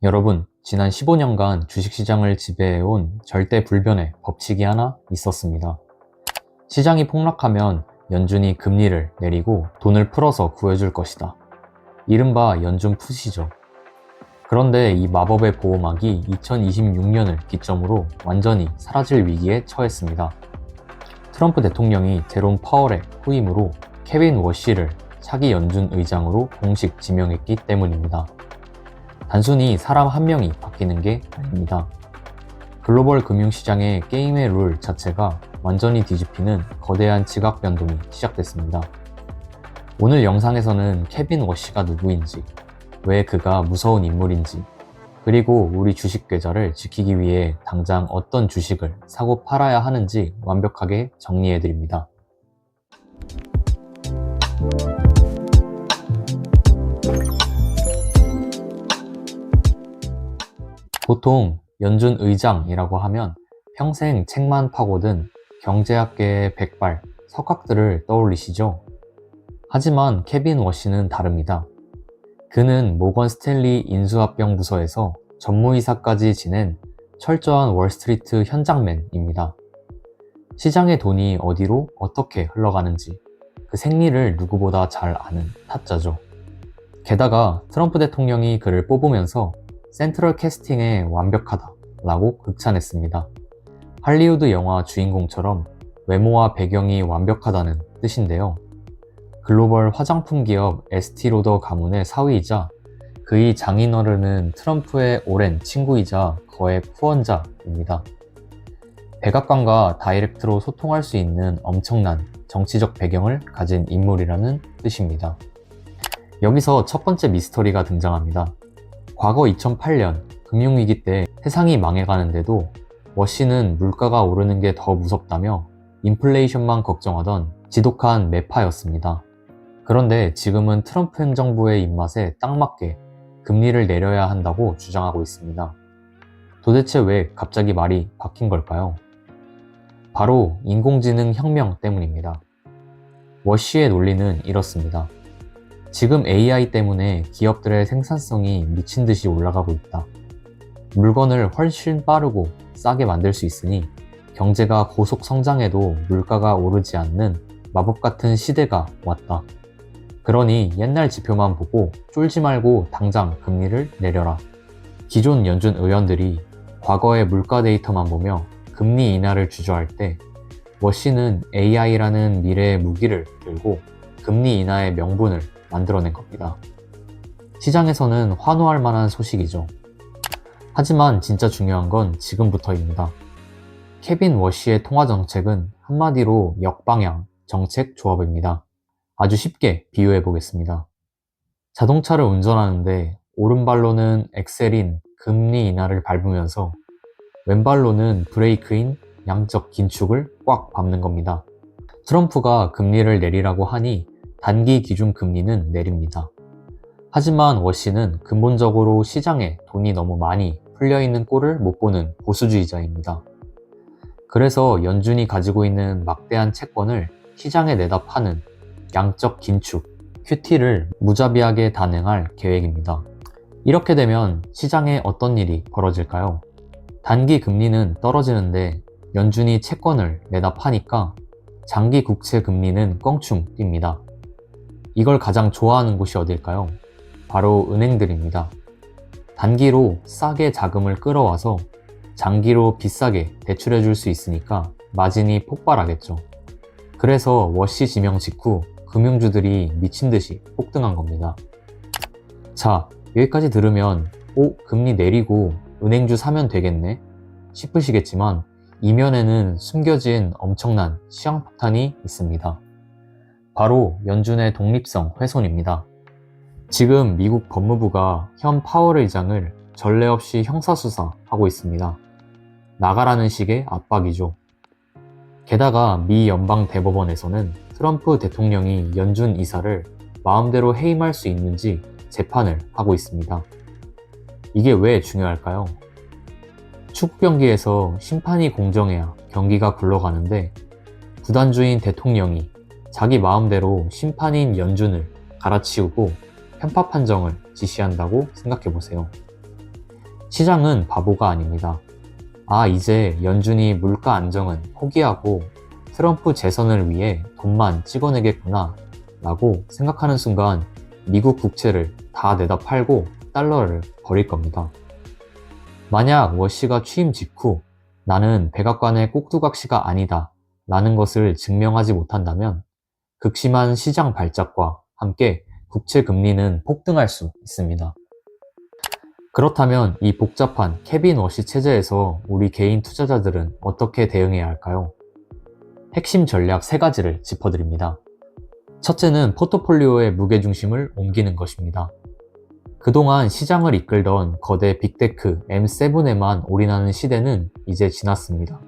여러분, 지난 15년간 주식시장을 지배해온 절대불변의 법칙이 하나 있었습니다. 시장이 폭락하면 연준이 금리를 내리고 돈을 풀어서 구해줄 것이다. 이른바 연준 푸시죠. 그런데 이 마법의 보호막이 2026년을 기점으로 완전히 사라질 위기에 처했습니다. 트럼프 대통령이 제롬 파월의 후임으로 케빈 워시를 차기 연준 의장으로 공식 지명했기 때문입니다. 단순히 사람 한 명이 바뀌는 게 아닙니다. 글로벌 금융시장의 게임의 룰 자체가 완전히 뒤집히는 거대한 지각 변동이 시작됐습니다. 오늘 영상에서는 케빈 워시가 누구인지, 왜 그가 무서운 인물인지, 그리고 우리 주식 계좌를 지키기 위해 당장 어떤 주식을 사고 팔아야 하는지 완벽하게 정리해드립니다. 보통 연준 의장이라고 하면 평생 책만 파고든 경제학계의 백발, 석학들을 떠올리시죠? 하지만 케빈 워시는 다릅니다. 그는 모건 스탠리 인수합병 부서에서 전무이사까지 지낸 철저한 월스트리트 현장맨입니다. 시장의 돈이 어디로 어떻게 흘러가는지 그 생리를 누구보다 잘 아는 타짜죠. 게다가 트럼프 대통령이 그를 뽑으면서 센트럴 캐스팅에 완벽하다라고 극찬했습니다. 할리우드 영화 주인공처럼 외모와 배경이 완벽하다는 뜻인데요. 글로벌 화장품 기업 에스티로더 가문의 사위이자 그의 장인어른은 트럼프의 오랜 친구이자 거액 후원자입니다. 백악관과 다이렉트로 소통할 수 있는 엄청난 정치적 배경을 가진 인물이라는 뜻입니다. 여기서 첫 번째 미스터리가 등장합니다. 과거 2008년 금융위기 때 세상이 망해가는데도 워시는 물가가 오르는 게 더 무섭다며 인플레이션만 걱정하던 지독한 매파였습니다. 그런데 지금은 트럼프 행정부의 입맛에 딱 맞게 금리를 내려야 한다고 주장하고 있습니다. 도대체 왜 갑자기 말이 바뀐 걸까요? 바로 인공지능 혁명 때문입니다. 워시의 논리는 이렇습니다. 지금 AI 때문에 기업들의 생산성이 미친 듯이 올라가고 있다. 물건을 훨씬 빠르고 싸게 만들 수 있으니 경제가 고속 성장해도 물가가 오르지 않는 마법 같은 시대가 왔다. 그러니 옛날 지표만 보고 쫄지 말고 당장 금리를 내려라. 기존 연준 의원들이 과거의 물가 데이터만 보며 금리 인하를 주저할 때 워시는 AI라는 미래의 무기를 들고 금리 인하의 명분을 만들어낸 겁니다. 시장에서는 환호할 만한 소식이죠. 하지만 진짜 중요한 건 지금부터입니다. 케빈 워시의 통화 정책은 한마디로 역방향 정책 조합입니다. 아주 쉽게 비유해 보겠습니다. 자동차를 운전하는데 오른발로는 엑셀인 금리 인하를 밟으면서 왼발로는 브레이크인 양적 긴축을 꽉 밟는 겁니다. 트럼프가 금리를 내리라고 하니 단기 기준 금리는 내립니다. 하지만 워시는 근본적으로 시장에 돈이 너무 많이 풀려있는 꼴을 못 보는 보수주의자입니다. 그래서 연준이 가지고 있는 막대한 채권을 시장에 내다 파는 양적 긴축, QT를 무자비하게 단행할 계획입니다. 이렇게 되면 시장에 어떤 일이 벌어질까요? 단기 금리는 떨어지는데 연준이 채권을 내다 파니까 장기 국채 금리는 껑충 뜁니다. 이걸 가장 좋아하는 곳이 어딜까요? 바로 은행들입니다. 단기로 싸게 자금을 끌어와서 장기로 비싸게 대출해 줄 수 있으니까 마진이 폭발하겠죠. 그래서 워시 지명 직후 금융주들이 미친 듯이 폭등한 겁니다. 자, 여기까지 들으면 금리 내리고 은행주 사면 되겠네 싶으시겠지만 이면에는 숨겨진 엄청난 시황폭탄이 있습니다. 바로 연준의 독립성 훼손입니다. 지금 미국 법무부가 현 파월 의장을 전례 없이 형사수사하고 있습니다. 나가라는 식의 압박이죠. 게다가 미 연방대법원에서는 트럼프 대통령이 연준 이사를 마음대로 해임할 수 있는지 재판을 하고 있습니다. 이게 왜 중요할까요? 축구 경기에서 심판이 공정해야 경기가 굴러가는데 구단주인 대통령이 자기 마음대로 심판인 연준을 갈아치우고 편파 판정을 지시한다고 생각해보세요. 시장은 바보가 아닙니다. 아, 이제 연준이 물가 안정은 포기하고 트럼프 재선을 위해 돈만 찍어내겠구나 라고 생각하는 순간 미국 국채를 다 내다 팔고 달러를 버릴 겁니다. 만약 워시가 취임 직후 나는 백악관의 꼭두각시가 아니다 라는 것을 증명하지 못한다면 극심한 시장 발작과 함께 국채 금리는 폭등할 수 있습니다. 그렇다면 이 복잡한 케빈 워시 체제에서 우리 개인 투자자들은 어떻게 대응해야 할까요? 핵심 전략 3가지를 짚어드립니다. 첫째는 포트폴리오의 무게중심을 옮기는 것입니다. 그동안 시장을 이끌던 거대 빅테크 M7에만 올인하는 시대는 이제 지났습니다.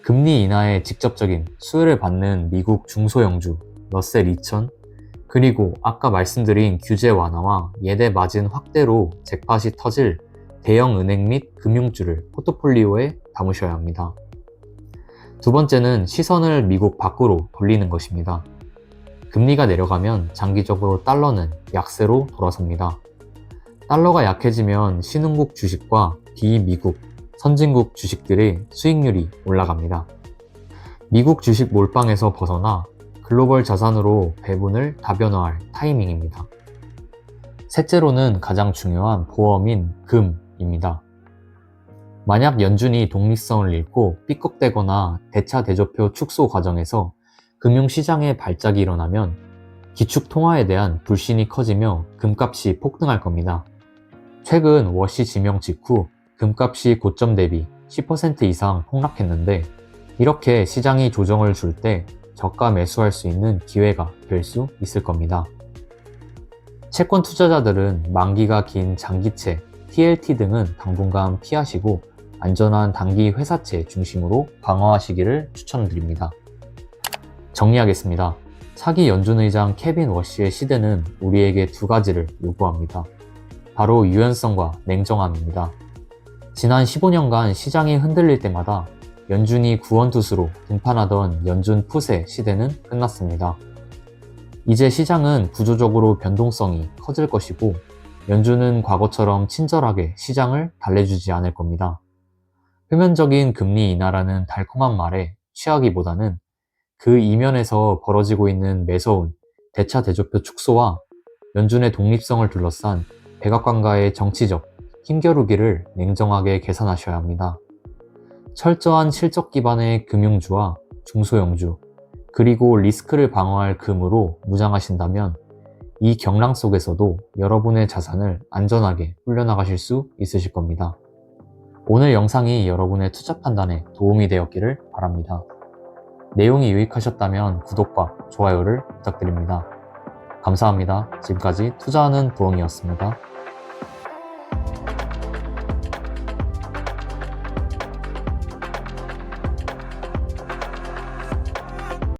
금리 인하에 직접적인 수혜를 받는 미국 중소형주, 러셀 2000, 그리고 아까 말씀드린 규제 완화와 예대 마진 확대로 잭팟이 터질 대형 은행 및 금융주를 포트폴리오에 담으셔야 합니다. 두 번째는 시선을 미국 밖으로 돌리는 것입니다. 금리가 내려가면 장기적으로 달러는 약세로 돌아섭니다. 달러가 약해지면 신흥국 주식과 비미국, 선진국 주식들의 수익률이 올라갑니다. 미국 주식 몰빵에서 벗어나 글로벌 자산으로 배분을 다변화할 타이밍입니다. 셋째로는 가장 중요한 보험인 금입니다. 만약 연준이 독립성을 잃고 삐걱대거나 대차 대조표 축소 과정에서 금융시장에 발작이 일어나면 기축 통화에 대한 불신이 커지며 금값이 폭등할 겁니다. 최근 워시 지명 직후 금값이 고점 대비 10% 이상 폭락했는데 이렇게 시장이 조정을 줄 때 저가 매수할 수 있는 기회가 될 수 있을 겁니다. 채권 투자자들은 만기가 긴 장기채, TLT 등은 당분간 피하시고 안전한 단기 회사채 중심으로 방어하시기를 추천드립니다. 정리하겠습니다. 차기 연준 의장 케빈 워시의 시대는 우리에게 2가지를 요구합니다. 바로 유연성과 냉정함입니다. 지난 15년간 시장이 흔들릴 때마다 연준이 구원투수로 등판하던 연준 푸세 시대는 끝났습니다. 이제 시장은 구조적으로 변동성이 커질 것이고 연준은 과거처럼 친절하게 시장을 달래주지 않을 겁니다. 표면적인 금리 인하라는 달콤한 말에 취하기보다는 그 이면에서 벌어지고 있는 매서운 대차 대조표 축소와 연준의 독립성을 둘러싼 백악관과의 정치적 힘겨루기를 냉정하게 계산하셔야 합니다. 철저한 실적 기반의 금융주와 중소형주, 그리고 리스크를 방어할 금으로 무장하신다면 이 경랑 속에서도 여러분의 자산을 안전하게 불려나가실 수 있으실 겁니다. 오늘 영상이 여러분의 투자 판단에 도움이 되었기를 바랍니다. 내용이 유익하셨다면 구독과 좋아요를 부탁드립니다. 감사합니다. 지금까지 투자하는 부엉이였습니다.